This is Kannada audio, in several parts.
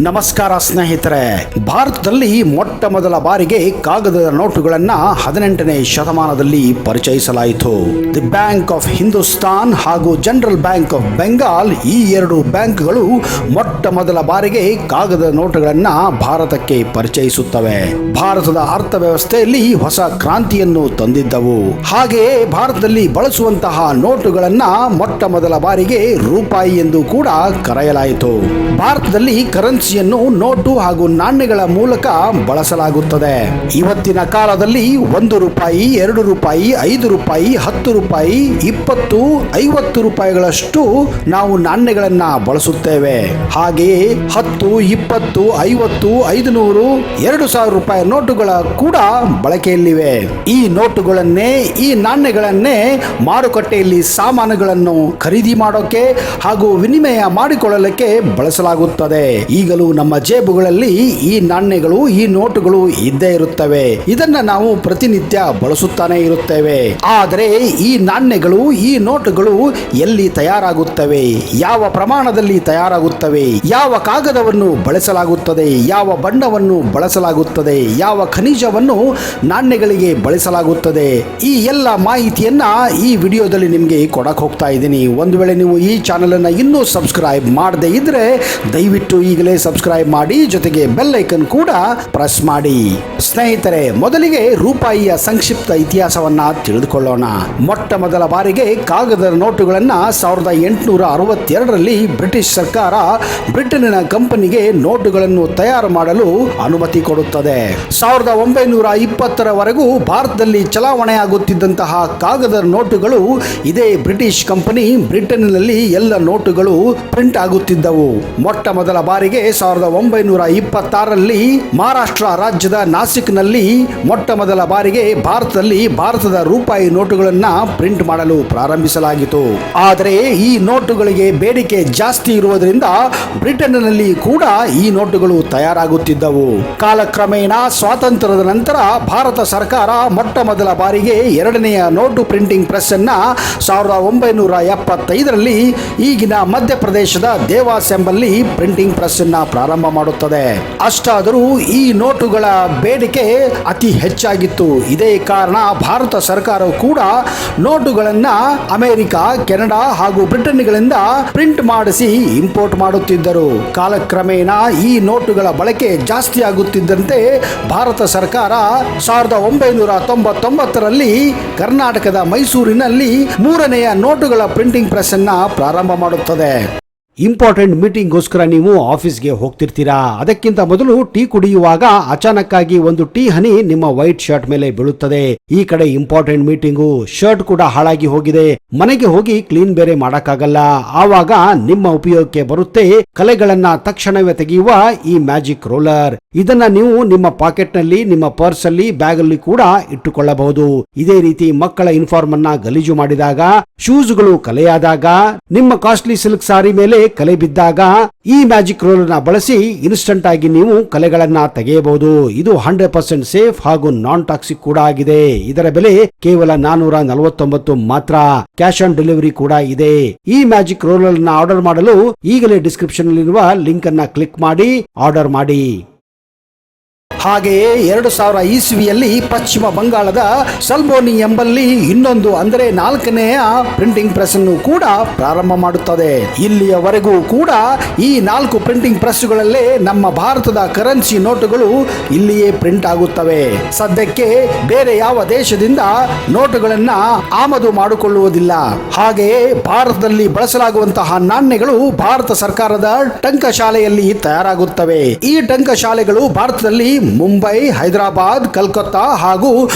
ನಮಸ್ಕಾರ ಸ್ನೇಹಿತರೆ, ಭಾರತದಲ್ಲಿ ಮೊಟ್ಟ ಮೊದಲ ಬಾರಿಗೆ ಕಾಗದದ ನೋಟುಗಳನ್ನ 18ನೇ ಶತಮಾನದಲ್ಲಿ ಪರಿಚಯಿಸಲಾಯಿತು. ದಿ ಬ್ಯಾಂಕ್ ಆಫ್ ಹಿಂದೂಸ್ತಾನ್ ಹಾಗೂ ಜನರಲ್ ಬ್ಯಾಂಕ್ ಆಫ್ ಬೆಂಗಾಲ್, ಈ ಎರಡು ಬ್ಯಾಂಕ್ಗಳು ಮೊಟ್ಟ ಮೊದಲ ಬಾರಿಗೆ ಕಾಗದದ ನೋಟುಗಳನ್ನ ಭಾರತಕ್ಕೆ ಪರಿಚಯಿಸುತ್ತವೆ. ಭಾರತದ ಅರ್ಥವ್ಯವಸ್ಥೆಯಲ್ಲಿ ಹೊಸ ಕ್ರಾಂತಿಯನ್ನು ತಂದಿದ್ದವು. ಹಾಗೆಯೇ ಭಾರತದಲ್ಲಿ ಬಳಸುವಂತಹ ನೋಟುಗಳನ್ನ ಮೊಟ್ಟ ಮೊದಲ ಬಾರಿಗೆ ರೂಪಾಯಿ ಎಂದು ಕೂಡ ಕರೆಯಲಾಯಿತು. ಭಾರತದಲ್ಲಿ ಕರೆನ್ಸಿಯನ್ನು ನೋಟು ಹಾಗೂ ನಾಣ್ಯಗಳ ಮೂಲಕ ಬಳಸಲಾಗುತ್ತದೆ. ಇವತ್ತಿನ ಕಾಲದಲ್ಲಿ 1 ರೂಪಾಯಿ, 2 ರೂಪಾಯಿ, 5 ರೂಪಾಯಿ, 10 ರೂಪಾಯಿ, 20, 50 ರೂಪಾಯಿಗಳಷ್ಟು ನಾವು ನಾಣ್ಯಗಳನ್ನ ಬಳಸುತ್ತೇವೆ. ಹಾಗೆಯೇ 10, 20, 50, 500, 2000 ರೂಪಾಯಿ ನೋಟುಗಳ ಕೂಡ ಬಳಕೆಯಲ್ಲಿವೆ. ಈ ನೋಟುಗಳನ್ನೇ, ಈ ನಾಣ್ಯಗಳನ್ನೇ ಮಾರುಕಟ್ಟೆಯಲ್ಲಿ ಸಾಮಾನುಗಳನ್ನು ಖರೀದಿ ಮಾಡೋಕೆ ಹಾಗೂ ವಿನಿಮಯ ಮಾಡಿಕೊಳ್ಳಲಿಕ್ಕೆ ಬಳಸಲಾಗುತ್ತದೆ. ಈಗಲೂ ನಮ್ಮ ಜೇಬುಗಳಲ್ಲಿ ಈ ನಾಣ್ಯಗಳು, ಈ ನೋಟುಗಳು ಇದ್ದೇ ಇರುತ್ತವೆ. ಇದನ್ನ ನಾವು ಪ್ರತಿನಿತ್ಯ ಬಳಸುತ್ತಾನೆ ಇರುತ್ತೇವೆ. ಆದರೆ ಈ ನಾಣ್ಯಗಳು, ಈ ನೋಟುಗಳು ಎಲ್ಲಿ ತಯಾರಾಗುತ್ತವೆ, ಯಾವ ಪ್ರಮಾಣದಲ್ಲಿ ತಯಾರಾಗುತ್ತವೆ, ಯಾವ ಕಾಗದವನ್ನು ಬಳಸಲಾಗುತ್ತದೆ, ಯಾವ ಬಣ್ಣವನ್ನು ಬಳಸಲಾಗುತ್ತದೆ, ಯಾವ ಖನಿಜವನ್ನು ನಾಣ್ಯಗಳಿಗೆ ಬಳಸಲಾಗುತ್ತದೆ, ಈ ಎಲ್ಲ ಮಾಹಿತಿಯನ್ನ ಈ ವಿಡಿಯೋದಲ್ಲಿ ನಿಮಗೆ ಕೊಡಕ್ಕೆ ಹೋಗ್ತಾ ಇದ್ದೀನಿ. ಒಂದು ವೇಳೆ ನೀವು ಈ ಚಾನೆಲ್ ಅನ್ನು ಇನ್ನೂ ಸಬ್ಸ್ಕ್ರೈಬ್ ಮಾಡದೇ ಇದ್ರೆ ದಯವಿಟ್ಟು ಈಗಲೇ ಸಬ್ಸ್ಕ್ರೈಬ್ ಮಾಡಿ, ಜೊತೆಗೆ ಬೆಲ್ ಐಕನ್ ಕೂಡ ಪ್ರೆಸ್ ಮಾಡಿ. ಸ್ನೇಹಿತರೆ, ಮೊದಲಿಗೆ ರೂಪಾಯಿಯ ಸಂಕ್ಷಿಪ್ತ ಇತಿಹಾಸವನ್ನ ತಿಳಿದುಕೊಳ್ಳೋಣ. ಮೊಟ್ಟ ಮೊದಲ ಬಾರಿಗೆ ಕಾಗದದ ನೋಟುಗಳನ್ನ 1862ರಲ್ಲಿ ಬ್ರಿಟಿಷ್ ಸರ್ಕಾರ ಬ್ರಿಟನ್ನಿನ ಕಂಪನಿಗೆ ನೋಟುಗಳನ್ನು ತಯಾರು ಮಾಡಲು ಅನುಮತಿ ಕೊಡುತ್ತದೆ. 1920ರವರೆಗೂ ಭಾರತದಲ್ಲಿ ಚಲಾವಣೆಯಾಗುತ್ತಿದ್ದಂತಹ ಕಾಗದದ ನೋಟುಗಳು ಇದೇ ಬ್ರಿಟಿಷ್ ಕಂಪನಿ ಬ್ರಿಟನ್ನಿನಲ್ಲಿ ಎಲ್ಲ ನೋಟುಗಳು ಪ್ರಿಂಟ್ ಆಗುತ್ತಿದ್ದವು. ಮೊಟ್ಟ ಮೊದಲ ಬಾರಿಗೆ 1926ರಲ್ಲಿ ಮಹಾರಾಷ್ಟ್ರ ರಾಜ್ಯದ ನಾಸಿಕ್ನಲ್ಲಿ ಮೊಟ್ಟ ಮೊದಲ ಬಾರಿಗೆ ಭಾರತದ ರೂಪಾಯಿ ನೋಟುಗಳನ್ನು ಪ್ರಿಂಟ್ ಮಾಡಲು ಪ್ರಾರಂಭಿಸಲಾಗಿತ್ತು. ಆದರೆ ಈ ನೋಟುಗಳಿಗೆ ಬೇಡಿಕೆ ಜಾಸ್ತಿ ಇರುವುದರಿಂದ ಬ್ರಿಟನ್ನಲ್ಲಿ ಕೂಡ ಈ ನೋಟುಗಳು ತಯಾರಾಗುತ್ತಿದ್ದವು. ಕಾಲಕ್ರಮೇಣ ಸ್ವಾತಂತ್ರ್ಯದ ನಂತರ ಭಾರತ ಸರ್ಕಾರ ಮೊಟ್ಟ ಮೊದಲ ಬಾರಿಗೆ ಎರಡನೆಯ ನೋಟು ಪ್ರಿಂಟಿಂಗ್ ಪ್ರೆಸ್ ಅನ್ನ 1975ರಲ್ಲಿ ಈಗಿನ ಮಧ್ಯಪ್ರದೇಶದ ದೇವಾಸ್ ಎಂಬಲ್ಲಿ ಪ್ರಿಂಟಿಂಗ್ ಪ್ರೆಸ್ ಅನ್ನ ಪ್ರಾರಂಭ ಮಾಡುತ್ತದೆ. ಅಷ್ಟಾದರೂ ಈ ನೋಟುಗಳ ಬೇಡಿಕೆ ಅತಿ ಹೆಚ್ಚಾಗಿತ್ತು. ಇದೇ ಕಾರಣ ಭಾರತ ಸರ್ಕಾರವು ಕೂಡ ನೋಟುಗಳನ್ನ ಅಮೆರಿಕ, ಕೆನಡಾ ಹಾಗೂ ಬ್ರಿಟನ್ಗಳಿಂದ ಪ್ರಿಂಟ್ ಮಾಡಿಸಿ ಇಂಪೋರ್ಟ್ ಮಾಡುತ್ತಿದ್ದರು. ಕಾಲಕ್ರಮೇಣ ಈ ನೋಟುಗಳ ಬಳಕೆ ಜಾಸ್ತಿ ಆಗುತ್ತಿದ್ದಂತೆ ಭಾರತ ಸರ್ಕಾರ 1999ರಲ್ಲಿ ಕರ್ನಾಟಕದ ಮೈಸೂರಿನಲ್ಲಿ 3ನೆಯ ನೋಟುಗಳ ಪ್ರಿಂಟಿಂಗ್ ಪ್ರೆಸ್ ಅನ್ನ ಪ್ರಾರಂಭ ಮಾಡುತ್ತದೆ. ಇಂಪಾರ್ಟೆಂಟ್ ಮೀಟಿಂಗ್ಗೋಸ್ಕರ ನೀವು ಆಫೀಸ್ಗೆ ಹೋಗ್ತಿರ್ತೀರಾ. ಅದಕ್ಕಿಂತ ಮೊದಲು ಟೀ ಕುಡಿಯುವಾಗ ಅಚಾನಕ್ ಆಗಿ ಒಂದು ಟೀ ಹನಿ ನಿಮ್ಮ ವೈಟ್ ಶರ್ಟ್ ಮೇಲೆ ಬೀಳುತ್ತದೆ. ಈ ಕಡೆ ಇಂಪಾರ್ಟೆಂಟ್ ಮೀಟಿಂಗು, ಶರ್ಟ್ ಕೂಡ ಹಾಳಾಗಿ ಹೋಗಿದೆ, ಮನೆಗೆ ಹೋಗಿ ಕ್ಲೀನ್ ಬೇರೆ ಮಾಡಕ್ಕಾಗಲ್ಲ. ಆವಾಗ ನಿಮ್ಮ ಉಪಯೋಗಕ್ಕೆ ಬರುತ್ತೆ ಕಲೆಗಳನ್ನ ತಕ್ಷಣವೇ ತೆಗೆಯುವ ಈ ಮ್ಯಾಜಿಕ್ ರೋಲರ್. ಇದನ್ನ ನೀವು ನಿಮ್ಮ ಪಾಕೆಟ್ ನಲ್ಲಿ, ನಿಮ್ಮ ಪರ್ಸ್ ಅಲ್ಲಿ, ಬ್ಯಾಗ್ ಅಲ್ಲಿ ಕೂಡ ಇಟ್ಟುಕೊಳ್ಳಬಹುದು. ಇದೇ ರೀತಿ ಮಕ್ಕಳ ಯೂನಿಫಾರ್ಮ್ ಅನ್ನ ಗಲೀಜು ಮಾಡಿದಾಗ, ಶೂಸ್ಗಳು ಕಲೆಯಾದಾಗ, ನಿಮ್ಮ ಕಾಸ್ಟ್ಲಿ ಸಿಲ್ಕ್ ಸಾರಿ ಮೇಲೆ ಕಲೆ ಬಿದ್ದಾಗ ಈ ಮ್ಯಾಜಿಕ್ ರೋಲರ್ ನ ಬಳಸಿ ಇನ್ಸ್ಟಂಟ್ ಆಗಿ ನೀವು ಕಲೆಗಳನ್ನ ತೆಗೆಯಬಹುದು. ಇದು 100% ಸೇಫ್ ಹಾಗೂ ನಾನ್ ಟಾಕ್ಸಿಕ್ ಕೂಡ ಆಗಿದೆ. ಇದರ ಬೆಲೆ ಕೇವಲ 449 ಮಾತ್ರ. ಕ್ಯಾಶ್ ಆನ್ ಡೆಲಿವರಿ ಕೂಡ ಇದೆ. ಈ ಮ್ಯಾಜಿಕ್ ರೋಲರ್ ನ ಆರ್ಡರ್ ಮಾಡಲು ಈಗಲೇ ಡಿಸ್ಕ್ರಿಪ್ಷನ್ ನಲ್ಲಿರುವ ಲಿಂಕ್ ಅನ್ನ ಕ್ಲಿಕ್ ಮಾಡಿ ಆರ್ಡರ್ ಮಾಡಿ. ಹಾಗೆಯೇ 2000 ಇಸ್ವಿಯಲ್ಲಿ ಪಶ್ಚಿಮ ಬಂಗಾಳದ ಸಲ್ಬೋನಿ ಎಂಬಲ್ಲಿ ಇನ್ನೊಂದು, ಅಂದರೆ 4ನೆಯ ಪ್ರಿಂಟಿಂಗ್ ಪ್ರೆಸ್ ಅನ್ನು ಕೂಡ ಪ್ರಾರಂಭ ಮಾಡುತ್ತದೆ. ಇಲ್ಲಿಯವರೆಗೂ ಕೂಡ ಈ 4 ಪ್ರಿಂಟಿಂಗ್ ಪ್ರೆಸ್ಗಳಲ್ಲೇ ನಮ್ಮ ಭಾರತದ ಕರೆನ್ಸಿ ನೋಟುಗಳು ಇಲ್ಲಿಯೇ ಪ್ರಿಂಟ್ ಆಗುತ್ತವೆ. ಸದ್ಯಕ್ಕೆ ಬೇರೆ ಯಾವ ದೇಶದಿಂದ ನೋಟುಗಳನ್ನ ಆಮದು ಮಾಡಿಕೊಳ್ಳುವುದಿಲ್ಲ. ಹಾಗೆಯೇ ಭಾರತದಲ್ಲಿ ಬಳಸಲಾಗುವಂತಹ ನಾಣ್ಯಗಳು ಭಾರತ ಸರ್ಕಾರದ ಟಂಕಶಾಲೆಯಲ್ಲಿ ತಯಾರಾಗುತ್ತವೆ. ಈ ಟಂಕಶಾಲೆಗಳು ಭಾರತದಲ್ಲಿ ಮುಂಬೈ, ಹೈದರಾಬಾದ್, ಕಲ್ಕತ್ತಾ ಹಾಗೂ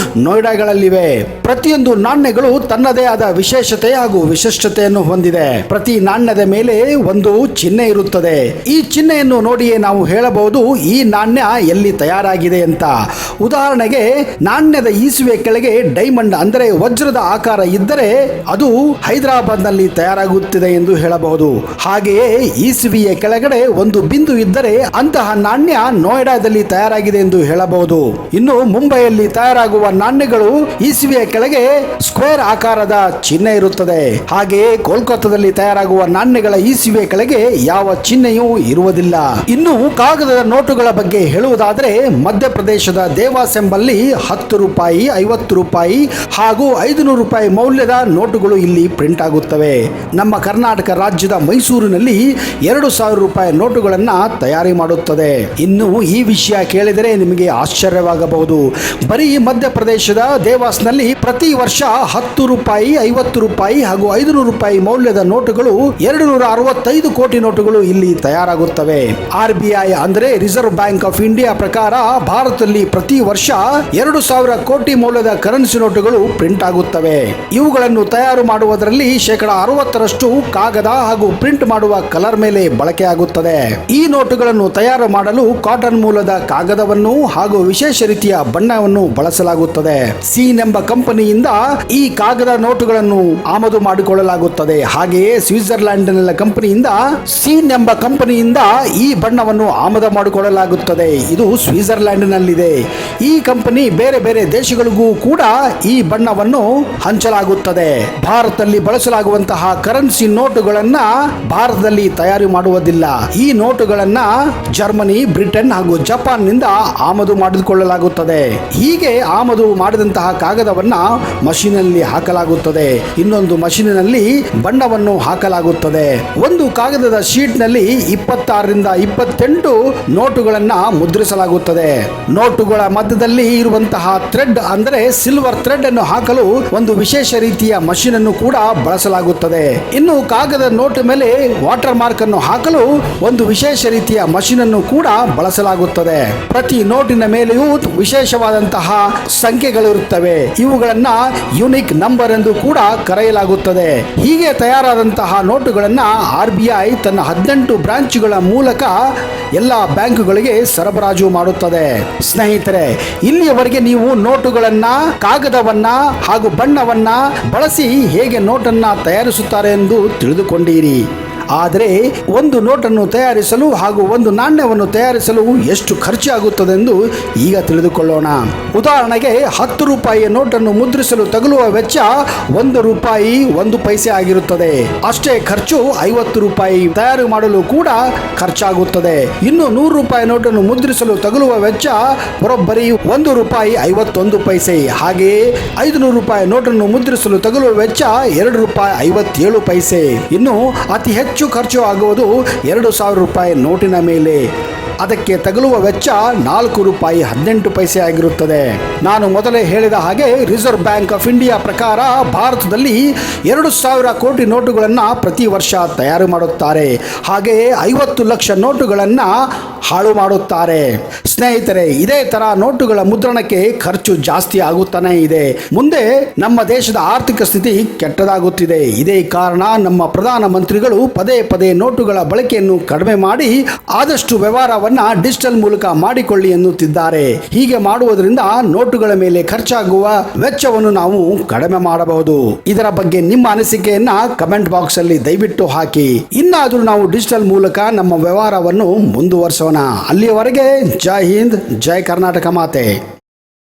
ನೋಯ್ಡಾಗಳಲ್ಲಿವೆ. ಪ್ರತಿಯೊಂದು ನಾಣ್ಯಗಳು ತನ್ನದೇ ಆದ ವಿಶೇಷತೆ ಹಾಗೂ ವಿಶಿಷ್ಟತೆಯನ್ನು ಹೊಂದಿದೆ. ಪ್ರತಿ ನಾಣ್ಯದ ಮೇಲೆ ಒಂದು ಚಿಹ್ನೆ ಇರುತ್ತದೆ. ಈ ಚಿಹ್ನೆಯನ್ನು ನೋಡಿಯೇ ನಾವು ಹೇಳಬಹುದು ಈ ನಾಣ್ಯ ಎಲ್ಲಿ ತಯಾರಾಗಿದೆ ಅಂತ. ಉದಾಹರಣೆಗೆ, ನಾಣ್ಯದ ಈಸುವೆ ಕೆಳಗೆ ಡೈಮಂಡ್ ಅಂದರೆ ವಜ್ರದ ಆಕಾರ ಇದ್ದರೆ ಅದು ಹೈದರಾಬಾದ್ ನಲ್ಲಿ ತಯಾರಾಗುತ್ತಿದೆ ಎಂದು ಹೇಳಬಹುದು. ಹಾಗೆಯೇ ಈಸುವೆಯ ಕೆಳಗಡೆ ಒಂದು ಬಿಂದು ಇದ್ದರೆ ಅಂತಹ ನಾಣ್ಯ ನೋಯ್ಡಾದಲ್ಲಿ ತಯಾರಾಗಿದೆ ಆಗಿದೆ ಎಂದು ಹೇಳಬಹುದು. ಇನ್ನು ಮುಂಬೈಯಲ್ಲಿ ತಯಾರಾಗುವ ನಾಣ್ಯಗಳು ಇಸುವೆಯ ಕೆಳಗೆ ಸ್ಕ್ವೇರ್ ಆಕಾರದ ಚಿಹ್ನೆ ಇರುತ್ತದೆ. ಹಾಗೆಯೇ ಕೋಲ್ಕತ್ತಾದಲ್ಲಿ ತಯಾರಾಗುವ ನಾಣ್ಯಗಳ ಇಸುವೆಯ ಕೆಳಗೆ ಯಾವ ಚಿಹ್ನೆಯೂ ಇರುವುದಿಲ್ಲ. ಇನ್ನು ಕಾಗದದ ನೋಟುಗಳ ಬಗ್ಗೆ ಹೇಳುವುದಾದರೆ ಮಧ್ಯಪ್ರದೇಶದ ದೇವಾಸ್ ಎಂಬಲ್ಲಿ 10 ರೂಪಾಯಿ, 50 ರೂಪಾಯಿ ಹಾಗೂ 500 ರೂಪಾಯಿ ಮೌಲ್ಯದ ನೋಟುಗಳು ಇಲ್ಲಿ ಪ್ರಿಂಟ್ ಆಗುತ್ತವೆ. ನಮ್ಮ ಕರ್ನಾಟಕ ರಾಜ್ಯದ ಮೈಸೂರಿನಲ್ಲಿ 2000 ರೂಪಾಯಿ ನೋಟುಗಳನ್ನು ತಯಾರಿ ಮಾಡುತ್ತದೆ. ಇನ್ನು ಈ ವಿಷಯ ಕೇಳಿದರೆ ನಿಮಗೆ ಆಶ್ಚರ್ಯವಾಗಬಹುದು. ಬರೀ ಮಧ್ಯಪ್ರದೇಶದ ದೇವಾಸ್ನಲ್ಲಿ ಪ್ರತಿ ವರ್ಷ 10 ರೂಪಾಯಿ, 50 ರೂಪಾಯಿ ಹಾಗೂ 500 ರೂಪಾಯಿ ಮೌಲ್ಯದ ನೋಟುಗಳು 265 ಕೋಟಿ ನೋಟುಗಳು ಇಲ್ಲಿ ತಯಾರಾಗುತ್ತವೆ. RBI ಅಂದರೆ ರಿಸರ್ವ್ ಬ್ಯಾಂಕ್ ಆಫ್ ಇಂಡಿಯಾ ಪ್ರಕಾರ ಭಾರತದಲ್ಲಿ ಪ್ರತಿ ವರ್ಷ 2000 ಕೋಟಿ ಮೌಲ್ಯದ ಕರೆನ್ಸಿ ನೋಟುಗಳು ಪ್ರಿಂಟ್ ಆಗುತ್ತವೆ. ಇವುಗಳನ್ನು ತಯಾರು ಮಾಡುವುದರಲ್ಲಿ 60% ಕಾಗದ ಹಾಗೂ ಪ್ರಿಂಟ್ ಮಾಡುವ ಕಲರ್ ಮೇಲೆ ಬಳಕೆ ಆಗುತ್ತದೆ. ಈ ನೋಟುಗಳನ್ನು ತಯಾರು ಮಾಡಲು ಕಾಟನ್ ಮೂಲದ ಕಾಗದವನ್ನು ಹಾಗೂ ವಿಶೇಷ ರೀತಿಯ ಬಣ್ಣವನ್ನು ಬಳಸಲಾಗುತ್ತದೆ. ಸೀನ್ ಎಂಬ ಕಂಪನಿಯಿಂದ ಈ ಕಾಗದ ನೋಟುಗಳನ್ನು ಆಮದು ಮಾಡಿಕೊಳ್ಳಲಾಗುತ್ತದೆ. ಹಾಗೆಯೇ ಸ್ವಿಟ್ಜರ್ಲ್ಯಾಂಡ್ ಕಂಪನಿಯಿಂದ ಸೀನ್ ಎಂಬ ಕಂಪನಿಯಿಂದ ಈ ಬಣ್ಣವನ್ನು ಆಮದು ಮಾಡಿಕೊಳ್ಳಲಾಗುತ್ತದೆ. ಇದು ಸ್ವಿಟ್ಜರ್ಲ್ಯಾಂಡ್ ನಲ್ಲಿದೆ. ಈ ಕಂಪನಿ ಬೇರೆ ಬೇರೆ ದೇಶಗಳಿಗೂ ಕೂಡ ಈ ಬಣ್ಣವನ್ನು ಹಂಚಲಾಗುತ್ತದೆ. ಭಾರತದಲ್ಲಿ ಬಳಸಲಾಗುವಂತಹ ಕರೆನ್ಸಿ ನೋಟುಗಳನ್ನ ಭಾರತದಲ್ಲಿ ತಯಾರು ಮಾಡುವುದಿಲ್ಲ. ಈ ನೋಟುಗಳನ್ನ ಜರ್ಮನಿ, ಬ್ರಿಟನ್ ಹಾಗೂ ಜಪಾನ್ ನಿಂದ ಆಮದು ಮಾಡಿಕೊಳ್ಳಲಾಗುತ್ತದೆ. ಹೀಗೆ ಆಮದು ಮಾಡಿದಂತಹ ಕಾಗದವನ್ನ ಮಷೀನಲ್ಲಿ ಹಾಕಲಾಗುತ್ತದೆ. ಇನ್ನೊಂದು ಮಷೀನಿನಲ್ಲಿ ಬಣ್ಣವನ್ನು ಹಾಕಲಾಗುತ್ತದೆ. ಒಂದು ಕಾಗದದ ಶೀಟ್ ನಲ್ಲಿ 26 ರಿಂದ 28 ನೋಟುಗಳನ್ನ ಮುದ್ರಿಸಲಾಗುತ್ತದೆ. ನೋಟುಗಳ ಮಧ್ಯದಲ್ಲಿ ಇರುವಂತಹ ಥ್ರೆಡ್ ಅಂದರೆ ಸಿಲ್ವರ್ ಥ್ರೆಡ್ ಅನ್ನು ಹಾಕಲು ಒಂದು ವಿಶೇಷ ರೀತಿಯ ಮಷೀನ್ ಅನ್ನು ಕೂಡ ಬಳಸಲಾಗುತ್ತದೆ. ಇನ್ನು ಕಾಗದ ನೋಟು ಮೇಲೆ ವಾಟರ್ ಮಾರ್ಕ್ ಅನ್ನು ಹಾಕಲು ಒಂದು ವಿಶೇಷ ರೀತಿಯ ಮಷೀನ್ ಅನ್ನು ಕೂಡ ಬಳಸಲಾಗುತ್ತದೆ. ಪ್ರತಿ ನೋಟಿನ ಮೇಲೆಯೂ ವಿಶೇಷವಾದಂತಹ ಸಂಖ್ಯೆಗಳಿರುತ್ತವೆ. ಇವುಗಳನ್ನ ಯುನಿಕ್ ನಂಬರ್ ಎಂದು ಕೂಡ ಕರೆಯಲಾಗುತ್ತದೆ. ಹೀಗೆ ತಯಾರಾದಂತಹ ನೋಟುಗಳನ್ನ RBI ತನ್ನ 18 ಬ್ರಾಂಚ್ಗಳ ಮೂಲಕ ಎಲ್ಲ ಬ್ಯಾಂಕುಗಳಿಗೆ ಸರಬರಾಜು ಮಾಡುತ್ತದೆ. ಸ್ನೇಹಿತರೆ, ಇಲ್ಲಿಯವರೆಗೆ ನೀವು ನೋಟುಗಳನ್ನ, ಕಾಗದವನ್ನ ಹಾಗೂ ಬಣ್ಣವನ್ನ ಬಳಸಿ ಹೇಗೆ ನೋಟನ್ನ ತಯಾರಿಸುತ್ತಾರೆ ಎಂದು ತಿಳಿದುಕೊಂಡಿರಿ. ಆದರೆ ಒಂದು ನೋಟನ್ನು ತಯಾರಿಸಲು ಹಾಗೂ ಒಂದು ನಾಣ್ಯವನ್ನು ತಯಾರಿಸಲು ಎಷ್ಟು ಖರ್ಚಾಗುತ್ತದೆ ಎಂದು ಈಗ ತಿಳಿದುಕೊಳ್ಳೋಣ. ಉದಾಹರಣೆಗೆ 10 ರೂಪಾಯಿಯ ನೋಟನ್ನು ಮುದ್ರಿಸಲು ತಗುಲುವ ವೆಚ್ಚ 1 ರೂಪಾಯಿ 1 ಪೈಸೆ ಆಗಿರುತ್ತದೆ. ಅಷ್ಟೇ ಖರ್ಚು 50 ರೂಪಾಯಿ ತಯಾರು ಮಾಡಲು ಕೂಡ ಖರ್ಚಾಗುತ್ತದೆ. ಇನ್ನು 100 ರೂಪಾಯಿ ನೋಟನ್ನು ಮುದ್ರಿಸಲು ತಗುಲುವ ವೆಚ್ಚ ಬರೋಬ್ಬರಿ 1 ರೂಪಾಯಿ 51 ಪೈಸೆ. ಹಾಗೆಯೇ 500 ರೂಪಾಯಿ ನೋಟನ್ನು ಮುದ್ರಿಸಲು ತಗುಲುವ ವೆಚ್ಚ 2 ರೂಪಾಯಿ 57 ಪೈಸೆ. ಇನ್ನು ಅತಿ ಹೆಚ್ಚು ಖರ್ಚು ಆಗುವುದು 2000 ರೂಪಾಯಿ ನೋಟಿನ ಮೇಲೆ. ಅದಕ್ಕೆ ತಗುಲುವ ವೆಚ್ಚ 4 ರೂಪಾಯಿ 18 ಪೈಸೆ ಆಗಿರುತ್ತದೆ. ನಾನು ಮೊದಲೇ ಹೇಳಿದ ಹಾಗೆ ರಿಸರ್ವ್ ಬ್ಯಾಂಕ್ ಆಫ್ ಇಂಡಿಯಾ ಪ್ರಕಾರ ಭಾರತದಲ್ಲಿ 2000 ಕೋಟಿ ನೋಟುಗಳನ್ನು ಪ್ರತಿ ವರ್ಷ ತಯಾರು ಮಾಡುತ್ತಾರೆ. ಹಾಗೆಯೇ 50 ಲಕ್ಷ ನೋಟುಗಳನ್ನು ಹಾಳು ಮಾಡುತ್ತಾರೆ. ಸ್ನೇಹಿತರೆ, ಇದೇ ತರ ನೋಟುಗಳ ಮುದ್ರಣಕ್ಕೆ ಖರ್ಚು ಜಾಸ್ತಿ ಆಗುತ್ತಾನೆ ಇದೆ. ಮುಂದೆ ನಮ್ಮ ದೇಶದ ಆರ್ಥಿಕ ಸ್ಥಿತಿ ಕೆಟ್ಟದಾಗುತ್ತಿದೆ. ಇದೇ ಕಾರಣ ನಮ್ಮ ಪ್ರಧಾನ ಮಂತ್ರಿಗಳು ಪದೇ ಪದೇ ನೋಟುಗಳ ಬಳಕೆಯನ್ನು ಕಡಿಮೆ ಮಾಡಿ ಆದಷ್ಟು ವ್ಯವಹಾರವನ್ನು ಡಿಜಿಟಲ್ ಮೂಲಕ ಮಾಡಿಕೊಳ್ಳಿ ಎನ್ನುತ್ತಿದ್ದಾರೆ. ಹೀಗೆ ಮಾಡುವುದರಿಂದ ನೋಟುಗಳ ಮೇಲೆ ಖರ್ಚಾಗುವ ವೆಚ್ಚವನ್ನು ನಾವು ಕಡಿಮೆ ಮಾಡಬಹುದು. ಇದರ ಬಗ್ಗೆ ನಿಮ್ಮ ಅನಿಸಿಕೆಯನ್ನ ಕಮೆಂಟ್ ಬಾಕ್ಸ್ ಅಲ್ಲಿ ದಯವಿಟ್ಟು ಹಾಕಿ. ಇನ್ನಾದರೂ ನಾವು ಡಿಜಿಟಲ್ ಮೂಲಕ ನಮ್ಮ ವ್ಯವಹಾರವನ್ನು ಮುಂದುವರಿಸೋಣ. ಅಲ್ಲಿಯವರೆಗೆ ಜೈ ಹಿಂದ್, ಜೈ ಕರ್ನಾಟಕ ಮಾತೆ.